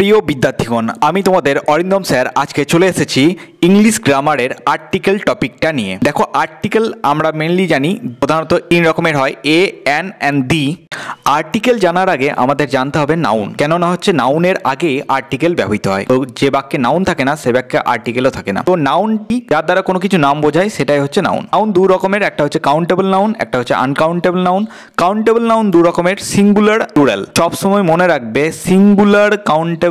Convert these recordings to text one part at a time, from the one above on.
প্রিয় বিদ্যার্থীগণ, আমি তোমাদের অরিন্দম স্যার আজকে চলে এসেছি ইংলিশ গ্রামারের আর্টিকেল টপিকটা নিয়ে। দেখো, আর্টিকেল আমরা মেনলি জানি প্রধানত তিন রকমের হয়, এ, অ্যান অ্যান্ড দি। আর্টিকেল জানার আগে আমাদের জানতে হবে নাউন। কেননা হচ্ছে নাউনের আগে আর্টিকেল ব্যবহৃত হয়। তো যে বাক্যে নাউন থাকে না সে বাক্যে আর্টিকেলও থাকে না। তো নাউনটি যার দ্বারা কোনো কিছু নাম বোঝায় সেটাই হচ্ছে নাউন। নাউন দু রকমের, একটা হচ্ছে কাউন্টেবল নাউন, একটা হচ্ছে আনকাউন্টেবল নাউন। কাউন্টেবল নাউন দু রকমের, সিঙ্গুলার, প্লুরাল। সবসময় মনে রাখবে সিঙ্গুলার কাউন্টেবল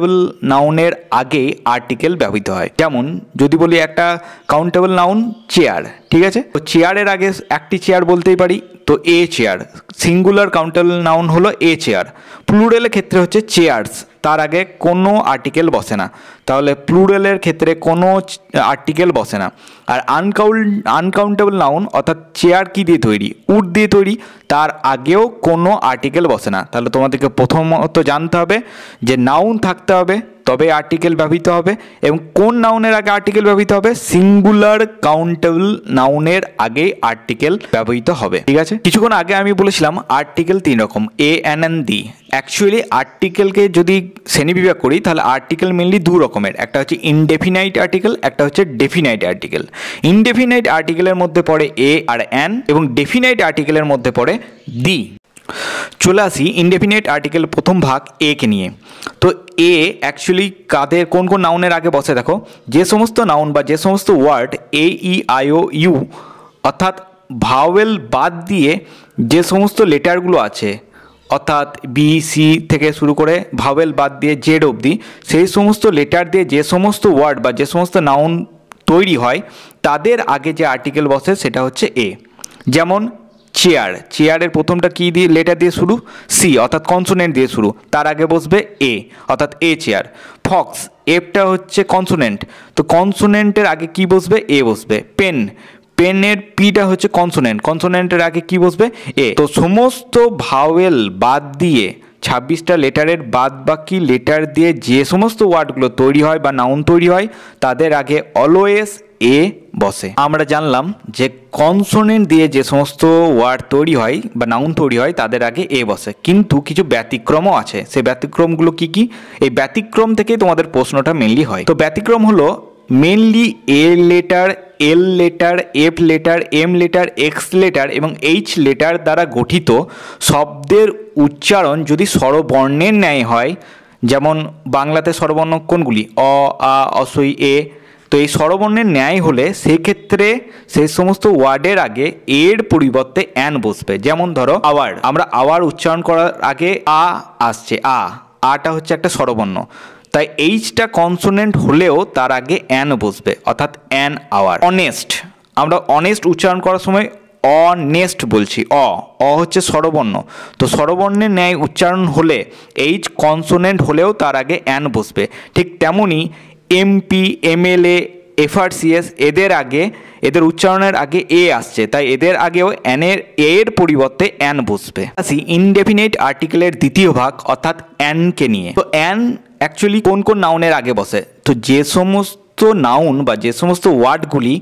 নাউনের আগে আর্টিকেল ব্যবহৃত হয়। যেমন যদি বলি একটা কাউন্টেবল নাউন চেয়ার, ঠিক আছে, তো চেয়ারের আগে একটি চেয়ার বলতেই পারি, তো এ চেয়ার। সিঙ্গুলার কাউন্টেবল নাউন হলো এ চেয়ার। প্লুরালের ক্ষেত্রে হচ্ছে চেয়ার্স, তার আগে কোনো আর্টিকেল বসে না, তাহলে প্লুরালের ক্ষেত্রে কোনো আর্টিকেল বসে না। আর আনকাউন্টেবল নাউন অর্থাৎ চেয়ার কি দিয়ে তৈরি, উড দিয়ে তৈরি, তার আগেও কোনো আর্টিকেল বসে না। তাহলে তোমাদেরকে প্রথমত জানতে হবে যে নাউন থাকতে হবে তবে আর্টিকেল ব্যবহৃত হবে, এবং কোন নাউনের আগে আর্টিকেল ব্যবহৃত হবে, সিঙ্গুলার কাউন্টেবল নাউনের আগে আর্টিকেল ব্যবহৃত হবে। ঠিক আছে, কিছুক্ষণ আগে আমি বলেছিলাম আর্টিকেল তিন রকম, এ, অ্যান অ্যান্ড দি। অ্যাকচুয়ালি আর্টিকেলকে যদি শ্রেণীবিভাগ করি তাহলে আর্টিকেল মেনলি দু রকমের, একটা হচ্ছে ইনডেফিনাইট আর্টিকেল, একটা হচ্ছে ডেফিনাইট আর্টিকেল। ইনডেফিনাইট আর্টিকেলের মধ্যে পড়ে এ আর অ্যান, এবং ডেফিনাইট আর্টিকেলের মধ্যে পড়ে দি। চলে আসি ইনডেফিনাইট আর্টিকেল প্রথম ভাগ এ কে নিয়ে। তো এ অ্যাকচুয়ালি কাদের কোন কোন নাউনের আগে বসে, দেখো, যে সমস্ত নাউন বা যে সমস্ত word A, E, I, O, U অর্থাৎ ভাওয়েল বাদ দিয়ে যে সমস্ত লেটারগুলো আছে, অর্থাৎ বি, সি থেকে শুরু করে ভাওয়েল বাদ দিয়ে জেড অবধি, সেই সমস্ত লেটার দিয়ে যে সমস্ত ওয়ার্ড বা যে সমস্ত নাউন তৈরি হয় তাদের আগে যে আর্টিকেল বসে সেটা হচ্ছে এ। যেমন চেয়ার, চেয়ারের প্রথমটা কি দিয়ে লেটার দিয়ে শুরু, সি অর্থাৎ কনসোনেন্ট দিয়ে শুরু, তার আগে বসবে এ অর্থাৎ এ চেয়ার। ফক্স, এফটা হচ্ছে কনসোনেন্ট, তো কনসোনেন্টের আগে কি বসবে, এ বসবে। পেন, পেনের পিটা হচ্ছে কনসোনেন্ট, কনসোনেন্টের আগে কি বসবে, এ। তো সমস্ত ভাওয়েল বাদ দিয়ে 26টা লেটারের বাদ বাকি লেটার দিয়ে যে সমস্ত ওয়ার্ডগুলো তৈরি হয় বা নাউন তৈরি হয় তাদের আগে অলওয়েজ এ বসে। আমরা জানলাম যে কনসোনেন্ট দিয়ে যে সমস্ত ওয়ার্ড তৈরি হয় বা নাউন তৈরি হয় তাদের আগে এ বসে, কিন্তু কিছু ব্যতিক্রমও আছে। সেই ব্যতিক্রমগুলো কি কি, এই ব্যতিক্রম থেকে তোমাদের প্রশ্নটা মেনলি হয়। তো ব্যতিক্রম হলো mainly A letter, L letter, F letter, M letter, X letter এবং এইচ লেটার দ্বারা গঠিত শব্দের উচ্চারণ যদি স্বরবর্ণের ন্যায় হয়। যেমন বাংলাতে স্বরবর্ণ কোনগুলি, অ, আ, অসই, এ। তো এই স্বরবর্ণের ন্যায় হলে সেক্ষেত্রে সেই সমস্ত ওয়ার্ডের আগে এর পরিবর্তে অ্যান বসবে। যেমন ধরো আওয়ার, আমরা আওয়ার উচ্চারণ করার আগে আ আসছে, আটা হচ্ছে একটা স্বরবর্ণ, তাই এইচটা কনসোনেন্ট হলেও তার আগে অ্যান বসবে অর্থাৎ অ্যান আওয়ার। অনেস্ট, আমরা অনেস্ট উচ্চারণ করার সময় অনেস্ট বলছি, অ হচ্ছে স্বরবর্ণ, তো স্বরবর্ণের ন্যায় উচ্চারণ হলে এইচ কনসোনেন্ট হলেও তার আগে অ্যান বসবে। ঠিক তেমনই এমপি, এমএলএ, এফআরসিএস এদের উচ্চারণের আগে এ আসছে, তাই এদের আগেও এর পরিবর্তে অ্যান বসবে। আসি ইনডেফিনিট আর্টিকেলের দ্বিতীয় ভাগ অর্থাৎ অ্যানকে নিয়ে। তো অ্যান অ্যাকচুয়ালি কোন কোন নাউনের আগে বসে, তো যে সমস্ত নাউন বা যে সমস্ত ওয়ার্ডগুলি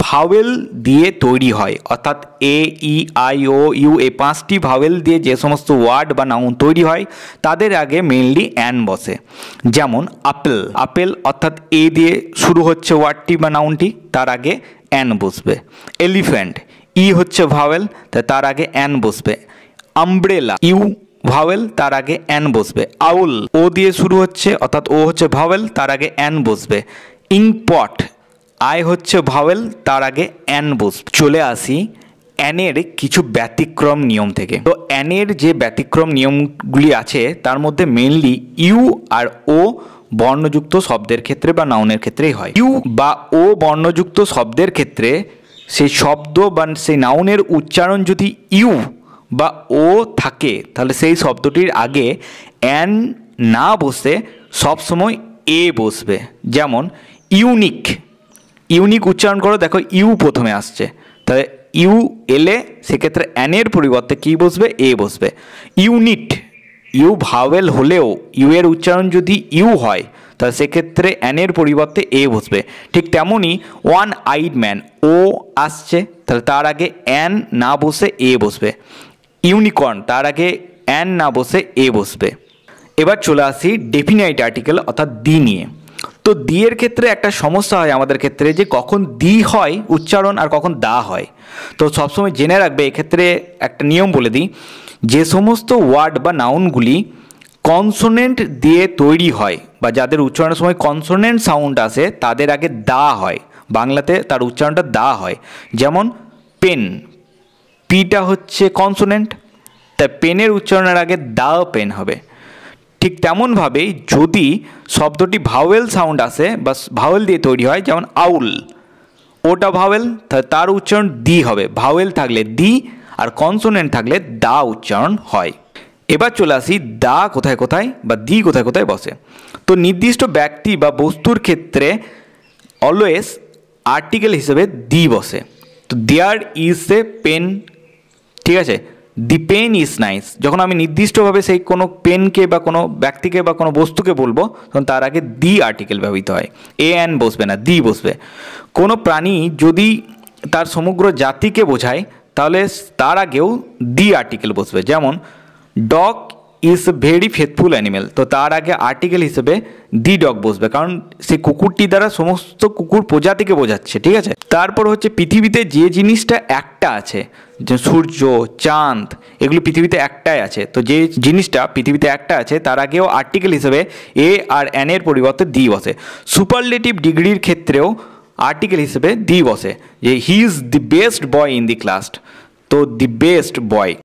ভাওয়েল দিয়ে তৈরি হয়, অর্থাৎ এ, ই, আই, ও, ইউ, এই 5টি ভাওয়েল দিয়ে যে সমস্ত ওয়ার্ড বা নাউন তৈরি হয় তাদের আগে মেনলি অ্যান বসে। যেমন আপেল, আপেল অর্থাৎ এ দিয়ে শুরু হচ্ছে ওয়ার্ডটি বা নাউনটি, তার আগে অ্যান বসবে। এলিফ্যান্ট, ই হচ্ছে ভাওয়েল, তার আগে অ্যান বসবে। আমব্রেলা, ইউ ভাওয়েল, তার আগে অ্যান বসবে। আউল, ও দিয়ে শুরু হচ্ছে অর্থাৎ ও হচ্ছে ভাওয়েল, তার আগে অ্যান বসবে। ইঙ্কপট, আই হচ্ছে ভাওয়েল, তার আগে অ্যান বসবে। চলে আসি অ্যানের কিছু ব্যতিক্রম নিয়ম থেকে। তো অ্যানের যে ব্যতিক্রম নিয়মগুলি আছে তার মধ্যে মেনলি ইউ আর ও বর্ণযুক্ত শব্দের ক্ষেত্রে বা নাউনের ক্ষেত্রেই হয়। ইউ বা ও বর্ণযুক্ত শব্দের ক্ষেত্রে সেই শব্দ বা সেই নাউনের উচ্চারণ যদি ইউ বা ও থাকে তাহলে সেই শব্দটির আগে অ্যান না বসে সবসময় এ বসবে। যেমন ইউনিক, ইউনিক উচ্চারণ করো, দেখো ইউ প্রথমে আসছে, তাহলে ইউ এলে সেক্ষেত্রে অ্যানের পরিবর্তে কী বসবে, এ বসবে। ইউনিট, ইউ ভাওয়েল হলেও ইউ এর উচ্চারণ যদি ইউ হয় তাহলে সেক্ষেত্রে অ্যানের পরিবর্তে এ বসবে। ঠিক তেমনই ওয়ান আইড ম্যান, ও আসছে তাহলে তার আগে অ্যান না বসে এ বসবে। ইউনিকর্ন, তার আগে অ্যান না বসে এ বসবে। এবার চলে আসি ডেফিনাইট আর্টিকেল অর্থাৎ দি নিয়ে। তো দি এর ক্ষেত্রে একটা সমস্যা হয় আমাদের ক্ষেত্রে যে কখন দি হয় উচ্চারণ আর কখন দা হয়। তো সবসময় জেনে রাখবে এক্ষেত্রে একটা নিয়ম বলে দিই, যে সমস্ত ওয়ার্ড বা নাউনগুলি কনসোনেন্ট দিয়ে তৈরি হয় বা যাদের উচ্চারণের সময় কনসোনেন্ট সাউন্ড আসে তাদের আগে দা হয়, বাংলাতে তার উচ্চারণটা দা হয়। যেমন পেন, পিটা হচ্ছে কনসোনেন্ট, তাই পেনের উচ্চারণের আগে দা পেন হবে। ঠিক তেমনভাবেই যদি শব্দটি ভাওয়েল সাউন্ড আসে বা ভাওয়েল দিয়ে তৈরি হয়, যেমন আউল, ওটা ভাওয়েল, তার উচ্চারণ দি হবে। ভাওয়েল থাকলে দি আর কনসোনেন্ট থাকলে দা উচ্চারণ হয়। এবার চলে আসি দা কোথায় কোথায় বা দি কোথায় কোথায় বসে। তো নির্দিষ্ট ব্যক্তি বা বস্তুর ক্ষেত্রে অলওয়েজ আর্টিকেল হিসেবে দি বসে। তো দেয়ার ইজ এ পেন, ঠিক আছে, দি পেন ইজ নাইস। যখন আমি নির্দিষ্টভাবে সেই কোনো পেনকে বা কোনো ব্যক্তিকে বা কোনো বস্তুকে বলবো তখন তার আগে দি আর্টিকেল ব্যবহৃত হয়, এ অ্যান বসবে না, দি বসবে। কোনো প্রাণী যদি তার সমগ্র জাতিকে বোঝায় তাহলে তার আগেও দি আর্টিকেল বসবে। যেমন dog is a very faithful animal, তো তার আগে আর্টিকেল হিসেবে দি ডগ বসবে, কারণ সেই কুকুরটি দ্বারা সমস্ত কুকুর প্রজাতিকে বোঝাচ্ছে, ঠিক আছে। তারপর হচ্ছে পৃথিবীতে যে জিনিসটা একটা আছে, যে সূর্য, চাঁদ, এগুলো পৃথিবীতে একটাই আছে, তো যে জিনিসটা পৃথিবীতে একটা আছে তার আগেও আর্টিকেল হিসেবে এ আর এন এর পরিবর্তে দি বসে। সুপারলেটিভ ডিগ্রির ক্ষেত্রেও আর্টিকেল হিসেবে দি বসে, যে he is the best boy in the class, তো দি বেস্ট বয়।